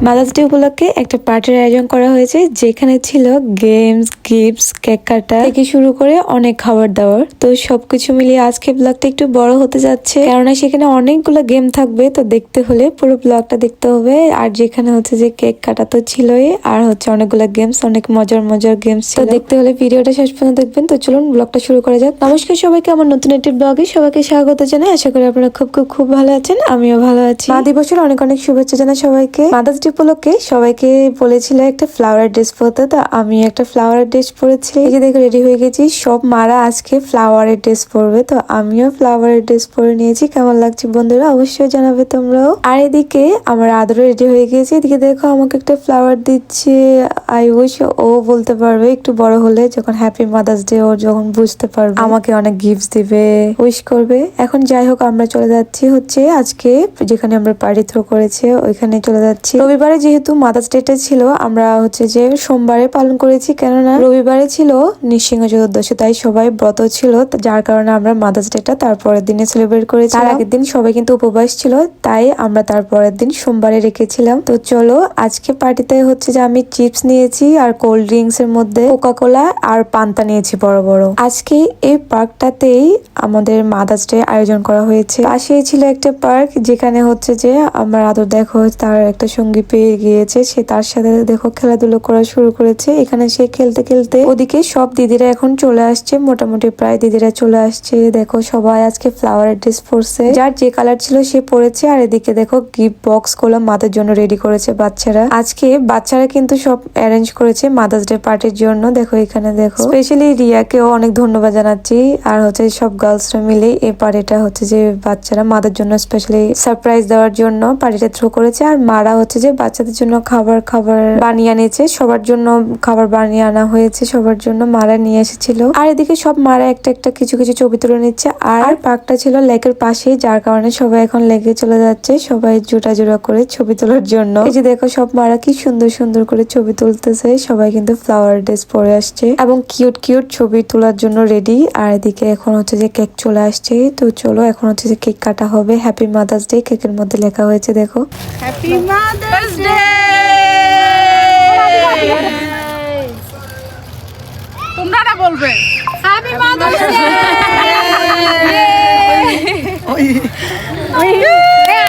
Mother's day উপলক্ষে একটা পার্টির আয়োজন করা হয়েছে, যেখানে ছিল গেমস, গিফটস, কেক কাটা থেকে শুরু করে অনেক খাবার দাবার। তো সবকিছু মিলিয়ে আজকে ব্লগটা একটু বড় হতে যাচ্ছে, কেননা সেখানে অনেকগুলো গেম থাকবে। তো দেখতে হলে পুরো ব্লগটা দেখতে হবে। আর যেখানে হচ্ছে যে কেক কাটা তো ছিলই, আর হচ্ছে অনেকগুলো গেমস, অনেক মজার মজার গেমস ছিল। তো দেখতে হলে ভিডিওটা শেষ পর্যন্ত দেখবেন। তো চলুন ব্লগটা শুরু করা যাক। নমস্কার সবাইকে, আমার নতুন একটি ব্লগে সবাইকে স্বাগত জানাই। আশা করি আপনারা খুব ভালো আছেন, আমিও ভালো আছি। মা দিবসের অনেক অনেক শুভেচ্ছা জানাই সবাইকে। মাদার্স ডে উপলক্ষে সবাইকে বলেছিল একটা ফ্লাওয়ার ড্রেস পরতে, তো আমি একটা ফ্লাওয়ারের ড্রেস পরেছি। এই যে দেখো রেডি হয়ে গেছি। সব মারা আজকে ফ্লাওয়ারের ড্রেস পরবে, তো আমিও ফ্লাওয়ারের ড্রেস পরে নিয়েছি। কেমন লাগছে বন্ধুরা অবশ্যই জানাবে তোমরাও। আর এদিকে আমার আদরও রেডি হয়ে গেছে। এদিকে দেখো আমাকে একটা ফ্লাওয়ার দিচ্ছে। আই উইশ ও বলতে পারবে একটু বড় হলে, যখন হ্যাপি মাদার্স ডে ও যখন বুঝতে পারবে, আমাকে অনেক গিফট দিবে, উইশ করবে। এখন যাই হোক আমরা চলে যাচ্ছি হচ্ছে আজকে যেখানে আমরা পার্টি থ্রো করেছে ওইখানে চলে যাচ্ছি। রবিবারে যেহেতু মাদার্স ডে টা ছিল, আমরা হচ্ছে যে সোমবারে পালন করেছি, কেননা রবিবারে ছিল নৃসিংহ চতুর্দশী, তাই সবাই ব্রত ছিল, যার কারণে আমরা মাদার্স ডে টা তারপরের দিনে সেলিব্রেট করেছি। তার আগের দিন সবাই কিন্তু উপবাস ছিল, তাই আমরা তারপরের দিন সোমবারে রেখেছিলাম। তো চলো আজকে পার্টিতে হচ্ছে যে আমি চিপস নিয়েছি আর কোল্ড ড্রিঙ্কস এর মধ্যে কোকা কোলা আর পান্তা নিয়েছি বড় বড়। আজকে এই পার্কটাতেই আমাদের মাদার্স ডে আয়োজন করা হয়েছে। পাশেই ছিল একটা পার্ক, যেখানে হচ্ছে যে আমার আদর দেখো তার একটা সঙ্গী পেয়ে গিয়েছে, সে তার সাথে দেখো খেলাধুলো করা শুরু করেছে। এখানে সে খেলতে খেলতে ওদিকে সব দিদিরা এখন চলে আসছে, মোটামুটি প্রায় দিদিরা চলে আসছে। দেখো সবাই আজকে ফ্লাওয়ারের ড্রেস পরছে, যার যে কালার ছিল সে পরেছে। আর এদিকে দেখো গিফট বক্স গুলো মাদের জন্য রেডি করেছে বাচ্চারা। আজকে বাচ্চারা কিন্তু সব অ্যারেঞ্জ করেছে মাদার্স ডে পার্টির জন্য। দেখো এখানে দেখো স্পেশালি রিয়াকেও অনেক ধন্যবাদ জানাচ্ছি। আর হচ্ছে সব গার্লসরা মিলে এই পার্টিটা হচ্ছে যে বাচ্চারা মাদের জন্য স্পেশালি সারপ্রাইজ দেওয়ার জন্য পার্টিটা থ্রো করেছে। আর মারা হচ্ছে যে বাচ্চাদের জন্য খাবার বানিয়ে আনিয়েছে, সবার জন্য খাবার বানিয়ে আনা হয়েছে, সবার জন্য মারা নিয়ে এসেছিল। আর এদিকে সব মারা একটা একটা কিছু কিছু ছবি তুলে নিচ্ছে। আর পার্কটা ছিল লেকের পাশেই, যার কারণে সবাই এখন লেকে চলে যাচ্ছে, সবাই জোড়া জোড়া করে ছবি তোলার জন্য। এই যে দেখো সব মারা কি সুন্দর সুন্দর করে ছবি তুলতেছে। সবাই কিন্তু ফ্লাওয়ার ড্রেস পরে আসছে এবং কিউট কিউট ছবি তোলার জন্য রেডি। আর এদিকে এখন হচ্ছে যে কেক চলে আসছে। তো চলো এখন হচ্ছে যে কেক কাটা হবে। হ্যাপি মাদার্স ডে কেকের মধ্যে লেখা হয়েছে দেখো হ্যাপি মাদার্স ডে। তোমরা না বলবে হ্যাপি মাদার্স ডে।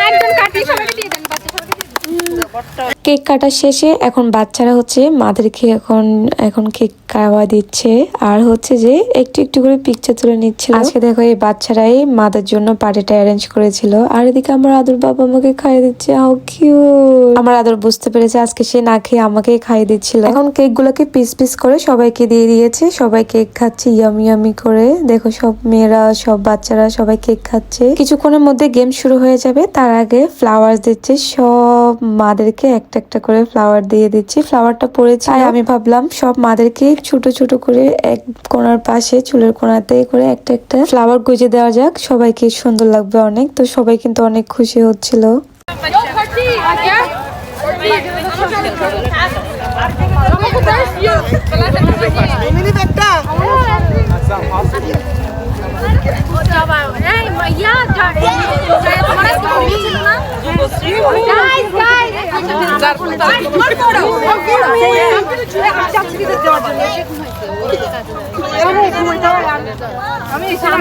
একজন কাটি সবাইকে দিয়ে দেন, কেক কাটা শেষে এখন বাচ্চারা হচ্ছে মাদেরকে এখন কেক খাওয়া দিচ্ছে, আর হচ্ছে যে একটু একটু করে পিকচার তুলে নিচ্ছিল। আজকে দেখো এই বাচ্চারাই মাদের জন্য পার্টিটা অ্যারেঞ্জ করেছিল। আর এদিকে আমার আদর বাবা আমাকে খাইয়ে দিচ্ছে, হাউ কিউট। আমার আদর বুঝতে পেরেছে আজকে সে না খেয়ে আমাকে খাইয়ে দিচ্ছিল। এখন কেক গুলোকে পিস পিস করে সবাইকে দিয়ে দিয়েছে, সবাই কেক খাচ্ছে ইয়ামি ইয়ামি করে। দেখো সব মেয়েরা সব বাচ্চারা সবাই কেক খাচ্ছে। কিছুক্ষণের মধ্যে গেম শুরু হয়ে যাবে, তার আগে ফ্লাওয়ার দিচ্ছে, সব মাদেরকে একটা একটা করে ফ্লাওয়ার দিয়ে দিচ্ছি। ফ্লাওয়ারটা পড়েছে, আমি ভাবলাম সব মাদেরকে ছোট ছোট করে এক কোণার পাশে চুলের কোণাতে করে একটা একটা ফ্লাওয়ার গুজে দেওয়া যাক, সবাইকে সুন্দর লাগবে অনেক। তো সবাই কিন্তু অনেক খুশি হচ্ছিল।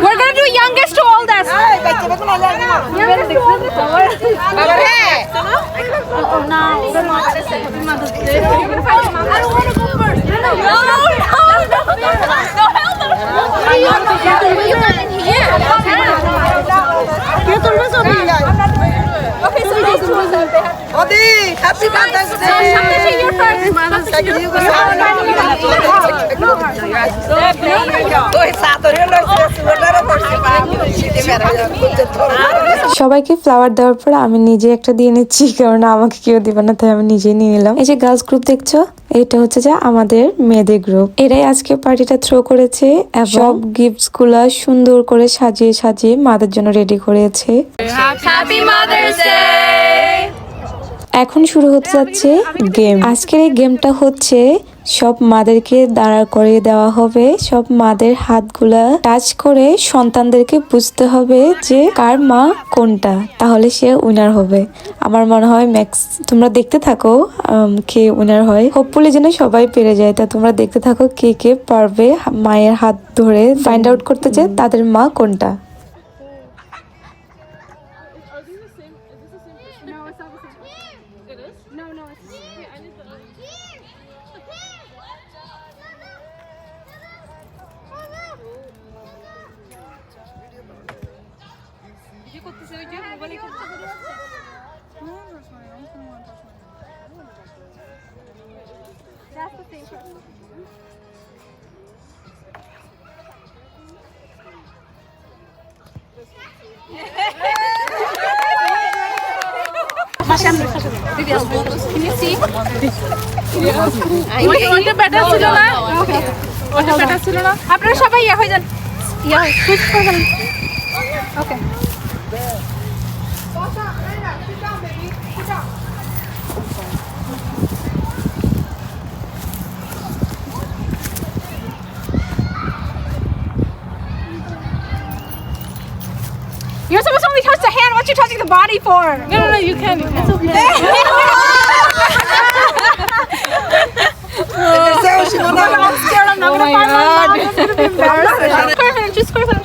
We're gonna do youngest to oldest. Odi, happy Mother's Day. You're first. সবাইকে ফ্লাওয়ার দেওয়ার পর আমি নিজে একটা দিয়ে নিচ্ছি, কারণ আমাকে কেউ দিবে না, তাই আমি নিজেই নিয়ে নিলাম। এই যে গার্লস গ্রুপ দেখছো, এটা হচ্ছে যে আমাদের মেয়েদের গ্রুপ। এরাই আজকে পার্টিটা থ্রো করেছে সব গিফটস গুলা সুন্দর করে সাজিয়ে সাজিয়ে মাদের জন্য রেডি করেছে। Happy Mother's Day. এখন শুরু হতে যাচ্ছে গেম। আজকের এই গেমটা হচ্ছে সব মাদেরকে দাঁড়া করিয়ে দেওয়া হবে। সব মাদের হাতগুলা টাচ করে সন্তানদেরকে বুঝতে হবে যে কার মা কোনটা, তাহলে সে উইনার হবে। আমার মনে হয় ম্যাক্স, তোমরা দেখতে থাকো কে উইনার হয়। হোপফুলি যেন সবাই পেরে যায়, তা তোমরা দেখতে থাকো কে কে পারবে মায়ের হাত ধরে ফাইন্ড আউট করতে যে তাদের মা কোনটা। ওইটা বেটার ছিল না, ওইটা বেটার ছিল না। আপনারা সবাই ইয়া হয়ে যান, ইয়া সুইচ করে যান। ওকে You're supposed to only touch the hand. What you touching the body for? No, you can. It's okay. I'm scared. I'm not gonna find my mom. It's gonna be embarrassing. Perfect. Just go for them.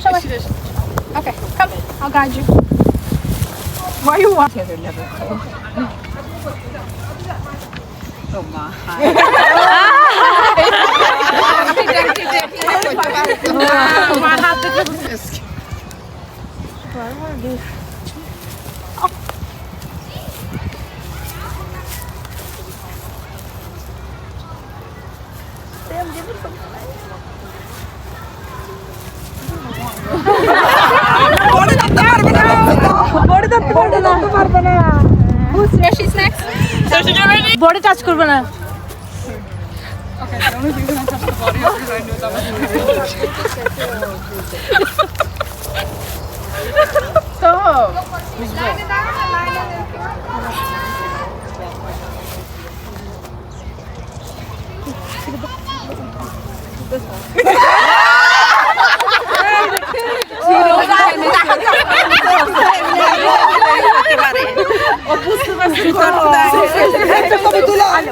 Okay, come. I'll guide you. Why are you walking? Oh my. She's next. So should you ready? Body touch করবে না. Okay, the only thing that I touch the body is because I know that was Stop.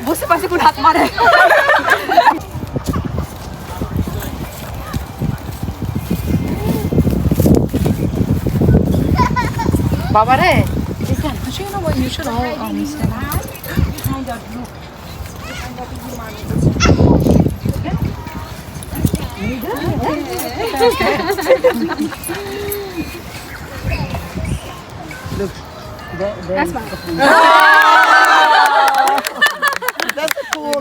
বুঝতে পারছি কোন হাত মারে। বাবারে you know what, you should all stand behind that group. Look, that's fine. That's cool.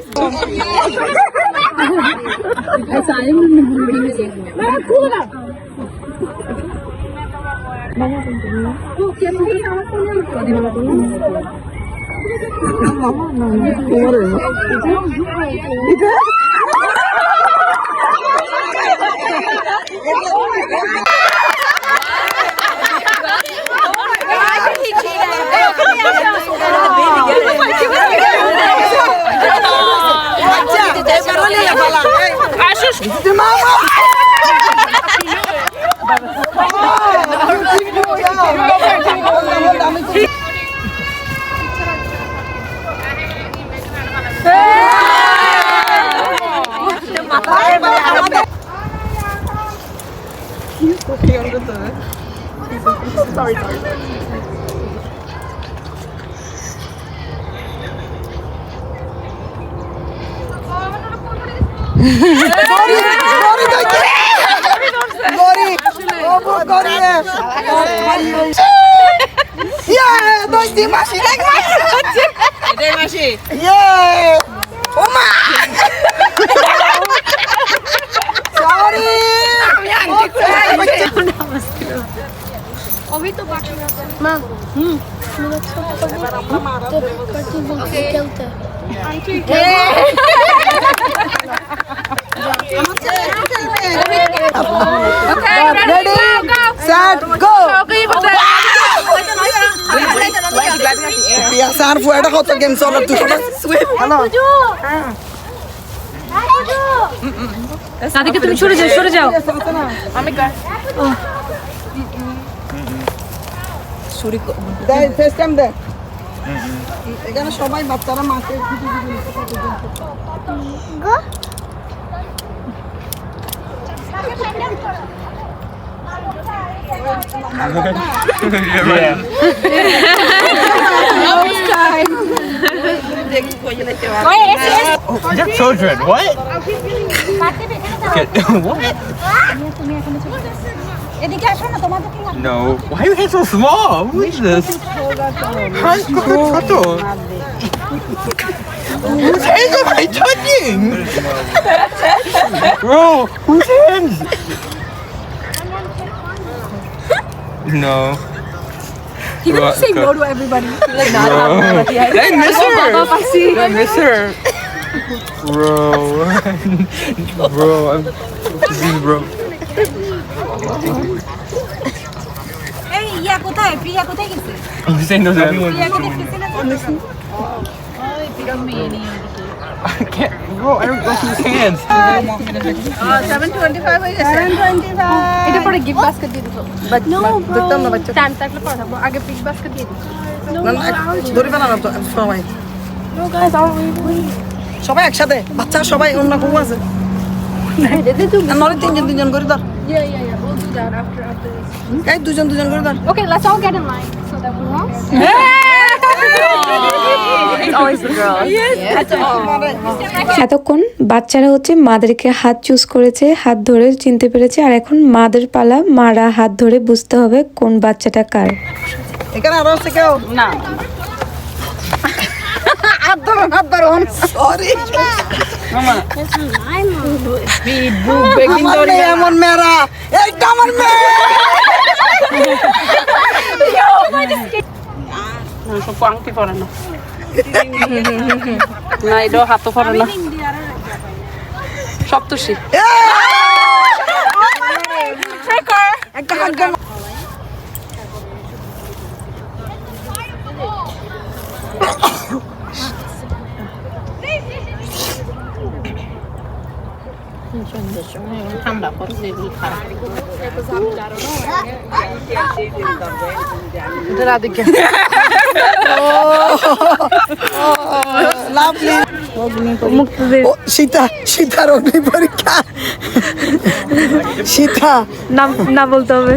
Sorry. अभी तो बाकी माँ क्या होता है Okay, ready? Set, go. Okay, Yes. আছে আর ফুয়াটা কত গেম চলে তুই হ্যালো সাদিকে তুমি সরে যাও আমি দেখ ফেস টাইম দেখ এখানে সবাই বাচ্চারা মাকে You're children, what? Okay, what? No. Why are your hands so small? Who is this? Whose hands am I touching? Bro, whose hands? No. He gonna say no to everybody. I miss her. I miss her. Bro. Bro, bro. এই ইয়া কোথায় প্রিয়া কোথায় গেছে I'm saying those everyone. প্রিয়াকে দেখতেছি না I can't. Bro, I don't know whose hands. 7:25 হয়ে গেছে 7:25 এটা পরে গিফট বাস্কেট দিয়ে দিবো দেখতাম না বাচ্চা টাইম থাকলে পরে থাকবো আগে পিক বাস্কেট দিয়ে দিবো ধরে ফেলা না তো সবাই নো গাইস আর উই সবাই একসাথে বাচ্চা সবাই অন্য কেউ আছে নরে তিনজন করে ধর yeah we'll do that after this এই দুজন করে ধর okay let's all get in line so that we won't it's always the girl এতক্ষণ বাচ্চারা হচ্ছে মাদেরকে হাত চুজ করেছে, হাত ধরে চিনতে পেরেছে, আর এখন মাদের পালা, মারা হাত ধরে বুঝতে হবে কোন বাচ্চাটা কার। এখানে আরো আছে কেউ না হাত ধরুন সরি আমার মেয়ে এমন মেয়েরা এইটা আমার মেয়ে সব আংটি পরে না না এটাও হাতও পরে না সপ্তর্ষি একটা হাত দাও ঠান্ডা পরে এগুলি খারাপ রাধিকা লাভলি সীতার অগ্নি পরীক্ষা সীতা নাম না বলতে হবে।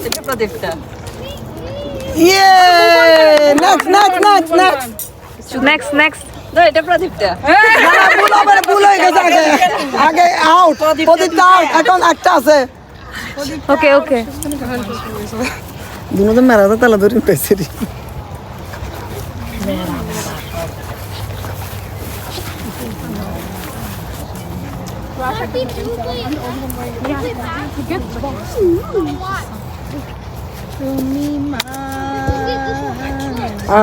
এটা প্রদীপটা ইয়ে নেক্সট নেক্সট এটা প্রদীপটা ভুল হয়ে গেছে আগে আউট প্রদীপটা আউট এখন একটা আছে ওকে দুনো মেরা তো তালা ধরে পেয়েছি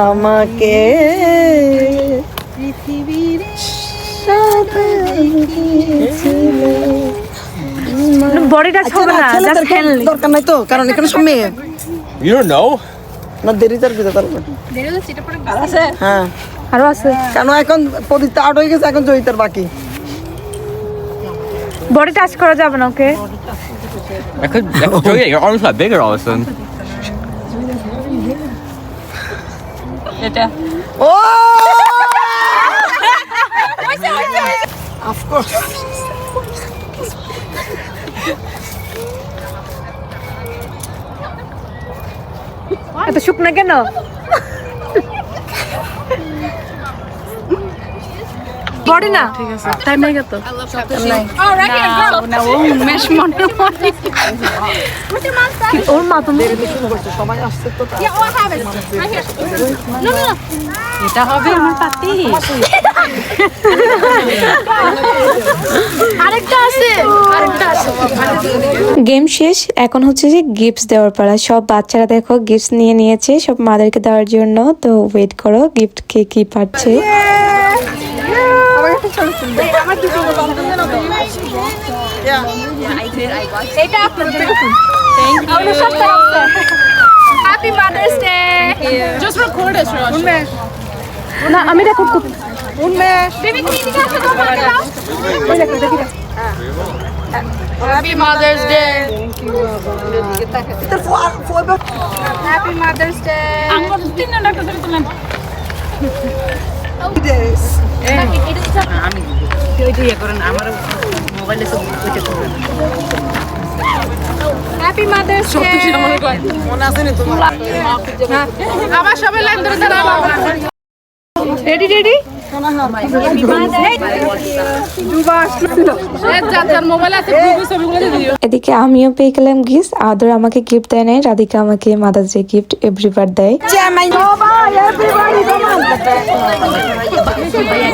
আমাকে পৃথিবীর বডি টাচ হবে না, জাস্ট খেল। দরকার নাই তো, কারণ এখানে সব মেয়ে। You don't know? না দেরি তার ভিতরে তারপর আছে হ্যাঁ আরো আছে। কেন এখন প্রদীপটা আউট হয়ে গেছে, এখন জয়িতার বাকি। বডি টাচ করা যাবে না, ওকে? I could show you. Your arms got bigger all of a sudden. এটা ও অফ কোর্স এত শুকনা কেন? Body na. Time nahi gato. Oh, right here, girl. না ও উন্মেষ মনে মনে Where's your mom's bag? ওর মা তুমি সবাই আসছে তো Yeah, oh, I have it. Right here. No, no, no. এটা হবে আমার পাতি আরেকটা আছে। গেম শেষ, এখন হচ্ছে যে গিফটস দেওয়ার পালা। সব বাচ্চারা দেখো গিফটস নিয়ে নিয়েছে সব মাদেরকে দেওয়ার জন্য। তো ওয়েট করো গিফট কে কি পাচ্ছে। এটা আপনাদের। আমাদের সাথে আছে। Happy Mother's Day. Just record us, Rosh. না আমি রেকর্ড করব। উন্মেষ বেবি কি দিকে আসো তোমার দাও। ওই দেখো দেখি। Happy Mother's Day. Happy Mother's Day. আমার তিন ডাক্তার ধরে দিলাম। আমি ওইটা ইয়ে করেন আমার মোবাইলে সব ওইটা করেন Happy Mother's Day. মনে আছে নি তোমার আমার সবাই লাইন ধরে দাঁড়াও। রেডি রেডি এদিকে আমিও পেয়ে গেলাম গিফট। আদর আমাকে গিফট দেয় নাই, রাধিকা আমাকে মাদার্স ডে গিফট এভরিবার দেয়।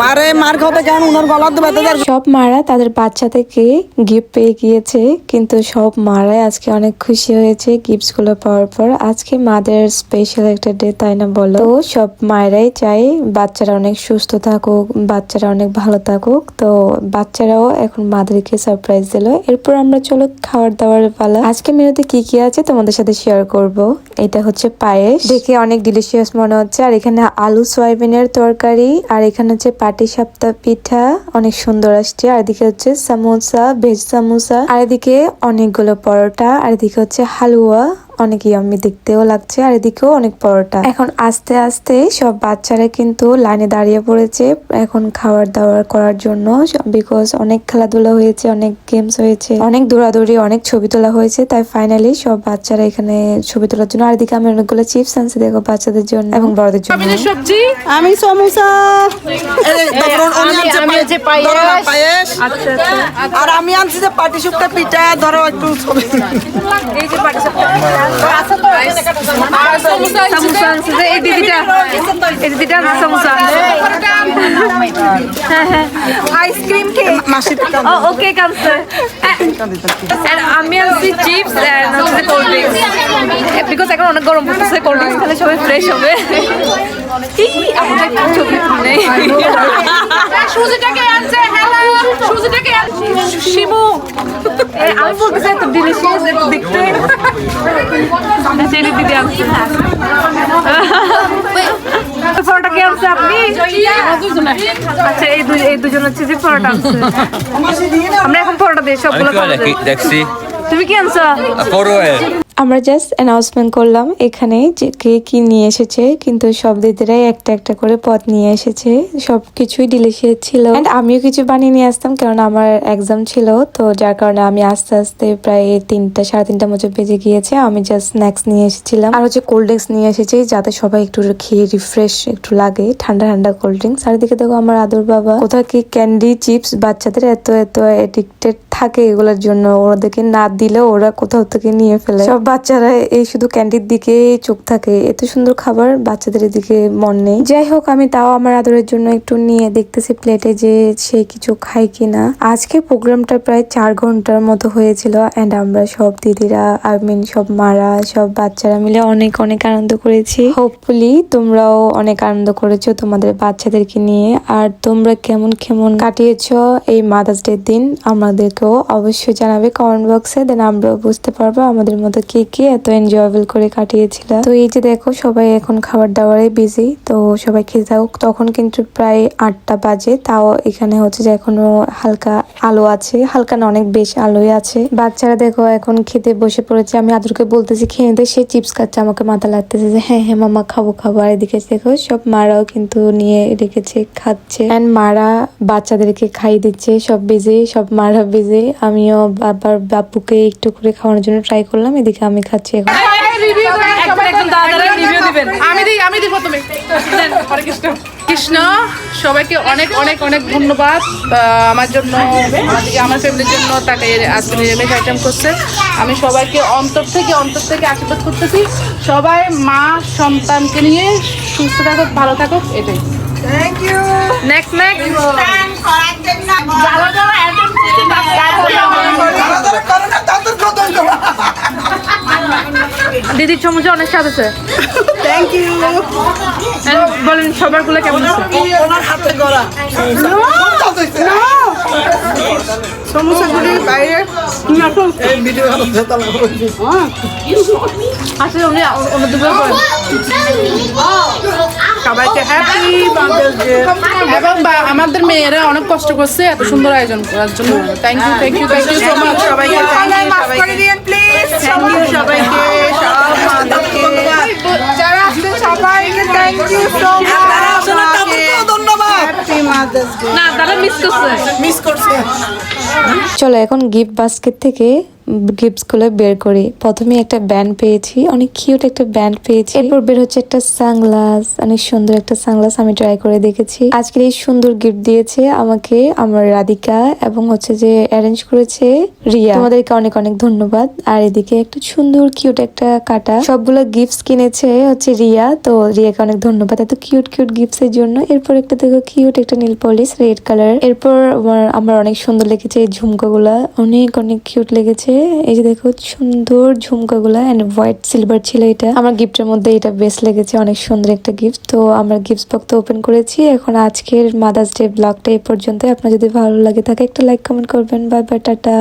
মারে মার খাওয়াতে কেন উনার গলা তো ব্যথা দেয়। সব মারা তাদের বাচ্চা থেকে গিফট পেয়ে গিয়েছে, কিন্তু সব মারাই আজকে অনেক খুশি হয়েছে গিফটস গুলো পাওয়ার পর। আজকে মাদের স্পেশাল একটা ডে, তাই না বলো? তো সব মায়েরাই চাই বাচ্চারা অনেক সুস্থ থাকুক, বাচ্চারা অনেক ভালো থাকুক। তো বাচ্চারাও এখন মাদেরকে সারপ্রাইজ দিল। এরপর আমরা চলো খাবার দাবার পালা। আজকে মেনুতে কি কি আছে তোমাদের সাথে শেয়ার করব। এটা হচ্ছে পায়েস, দেখে অনেক ডিলিশিয়াস মনে হচ্ছে। আর এখানে আলু সয়াবিনের তরকারি, আর এখানে হচ্ছে পাটিসাপটা পিঠা অনেক সুন্দর আসছে। আর এদিকে হচ্ছে সামোসা, ভেজ সামোসা, আর এদিকে অনেকগুলো পরোটা, আর এদিকে হচ্ছে হালুয়া অনেক ইয়াম্মি দেখতেও লাগছে। আর এদিকেও অনেক পরোটা। এখন আস্তে আস্তে সব বাচ্চারা কিন্তু লাইনে দাঁড়িয়ে পড়েছে এখন খাবার দাবার করার জন্য, বিকজ অনেক খেলাধুলা হয়েছে, অনেক গেমস হয়েছে, অনেক দৌড়াদৌড়ি, অনেক ছবি তোলা হয়েছে। তাই ফাইনালি সব বাচ্চারা এখানে ছবি তোলার জন্য। আর এদিকে আমি অনেকগুলো চিপস আনছি দেখো বাচ্চাদের জন্য এবং বড়দের জন্য। সবজি আমি সমোসা পায়েস, আর আমি আনছি যে পাটিসাপটা পিঠা। ধরো একটু ছবি। এই যে পাটিসাপটা সামোসা আছে যে এই দিদিটা সামোসা আইসক্রিম কেক মাসি ওকে কামছে আর আমি আনছি চিপস এন্ড হচ্ছে কোল্ড ড্রিঙ্কস বিকজ এখন অনেক গরম পড়তেছে, কোল্ড ড্রিঙ্কস খেলে সবাই ফ্রেশ হবে। আমাদের ছবি নেই সুজিটাকে আনছে। হ্যালো সুজিটাকে শিমু আমি বলতে চাই তো ডিলিশিয়াস দেখতে চেরি দিদি আনছে। পরোটা কে আনছে আপনি? আচ্ছা এই দুজন হচ্ছে যে পরোটা আনছে। আমরা এখন পরোটা দিই সবগুলো খাবো। দেখছি তুমি কি আনছো? আমরা জাস্ট অ্যানাউন্সমেন্ট করলাম এখানে যে কে কি নিয়ে এসেছে, কিন্তু সব দিদিরাই একটা একটা করে পদ নিয়ে এসেছে। সবকিছুই ডিলিশিয়াস ছিল। এন্ড আমিও কিছু বানিয়ে নিয়ে আসতাম, কারণ আমার এক্সাম ছিল। তো যার কারণে আমি আস্তে আস্তে প্রায় 3:30 মতো বেজে গিয়েছে। আমি জাস্ট স্ন্যাক্স নিয়ে এসেছিলাম, আর হচ্ছে কোল্ড ড্রিঙ্কস নিয়ে এসেছি যাতে সবাই একটু খেয়ে রিফ্রেশ একটু লাগে, ঠান্ডা ঠান্ডা কোল্ড ড্রিঙ্কস। আর দিকে দেখো আমার আদর বাবা কোথাও কি ক্যান্ডি চিপস বাচ্চাদের এত এত এডিক্টেড থাকে এগুলোর জন্য, ওদেরকে না দিলেও ওরা কোথাও থেকে নিয়ে ফেলে। সব বাচ্চারা এই শুধু ক্যান্ডির দিকে চোখ থাকে, এত সুন্দর খাবার বাচ্চাদের দিকে মন নেই। যাই হোক আমি তাও আমার আদরের জন্য একটু নিয়ে দেখতেছি প্লেটে যে সে কিছু খায় কিনা। আজকে প্রোগ্রামটা প্রায় 4 ঘন্টার মতো হয়েছিল। এন্ড আমরা সব দিদিরা সব মারা সব বাচ্চারা মিলে অনেক অনেক আনন্দ করেছি। হোপফুলি তোমরাও অনেক আনন্দ করেছো তোমাদের বাচ্চাদেরকে নিয়ে। আর তোমরা কেমন কেমন কাটিয়েছো এই মাদার্স ডে দিন আমাদেরকেও অবশ্যই জানাবে কমেন্ট বক্সে, দেন আমরাও বুঝতে পারবো আমাদের মতো কে কে এত এনজয়েবল করে কাটিয়েছিল। তো এই যে দেখো সবাই এখন খাবার দাবারে বিজি, তো সবাই খেতে থাকুক। তখন কিন্তু প্রায় 8টা বাজে, তাও এখানে হচ্ছে যে এখনো হালকা আলো আছে, হালকা না অনেক বেশ আলোই আছে। বাচ্চারা দেখো এখন খেতে বসে পড়েছে। আমি আদরকে বলতেছি খেয়ে নিতে, সে চিপস খাচ্ছে, আমাকে মাথা লাগতেছে যে হ্যাঁ হ্যাঁ মামা খাবো খাবো। আর এদিকে দেখো সব মারাও কিন্তু নিয়ে রেখেছে খাচ্ছে, এন্ড মারা বাচ্চাদেরকে খাইয়ে দিচ্ছে। সব বিজি, সব মারা বিজি। আমিও আবার বাপুকে একটু করে খাওয়ানোর জন্য ট্রাই করলাম, এদিকে আমি খাচ্ছি এখন। একজন দাদারা রিভিউ দিবেন। আমি দিব তুমি হরে কৃষ্ণ কৃষ্ণ সবাইকে অনেক অনেক অনেক ধন্যবাদ আমার জন্য আমার ফ্যামিলির জন্য তাকে আজকে নিরামিষ আইটেম করছে। আমি সবাইকে অন্তর থেকে আশীর্বাদ করতেছি সবাই মা সন্তানকে নিয়ে সুস্থ থাকুক ভালো থাকুক এটাই। নেক্সট দিদির সমুদ্রে অনেক স্বাদ আছে। Thank you. বলেন সবার গুলো কেমন আছে? ওনার হাতে গড়া সমস্যাগুলি বাইরে এই ভিডিও আসলে উনি অন্য দুপুরে করেন। সবাইকে হ্যাপি মাদার্স ডে। এবং আমাদের মেয়েরা অনেক কষ্ট করছে এত সুন্দর আয়োজন করার জন্য। থ্যাংক ইউ সো মাচ সবাইকে। থ্যাংক ইউ সবাইকে সব মাদারকে যারা আসছেন সবাইকে থ্যাংক ইউ সো মাচ। ধন্যবাদ। Happy mother's day. না দাদা মিস করছে। মিস করছে। চলো এখন গিফট বাস্কেট থেকে গিফটস গুলো বের করি। প্রথমে একটা ব্যান্ড পেয়েছি, অনেক কিউট একটা ব্যান্ড পেয়েছি। এরপর বের হচ্ছে একটা সানগ্লাস, অনেক সুন্দর একটা সানগ্লাস আমি ট্রাই করে দেখেছি। আজকের এই সুন্দর গিফট দিয়েছে আমাকে আমার রাধিকা এবং হচ্ছে যে অ্যারেঞ্জ করেছে রিয়া। তোমাদেরকে অনেক অনেক ধন্যবাদ। আর এদিকে একটা সুন্দর কিউট একটা কাটা, সবগুলো গিফটস কিনেছে হচ্ছে রিয়া। তো রিয়াকে অনেক ধন্যবাদ এত কিউট কিউট গিফটস এর জন্য। এরপর একটা দেখো কিউট একটা নীল পলিশ রেড কালার। এরপর আমার অনেক সুন্দর লেগেছে এই ঝুমকাগুলা, অনেক অনেক কিউট লেগেছে। এই যে দেখো সুন্দর ঝুমকাগুলা এন্ড হোয়াইট সিলভার ছিল এটা। আমার গিফটের মধ্যে এটা বেস্ট লেগেছে, অনেক সুন্দর একটা গিফট। তো আমরা গিফট বক্স ওপেন করেছি। এখন আজকের মাদার্স ডে ব্লগটা এই পর্যন্ত। আপনার যদি ভালো লাগে থাকে একটা লাইক কমেন্ট করবেন। Bye bye, tata.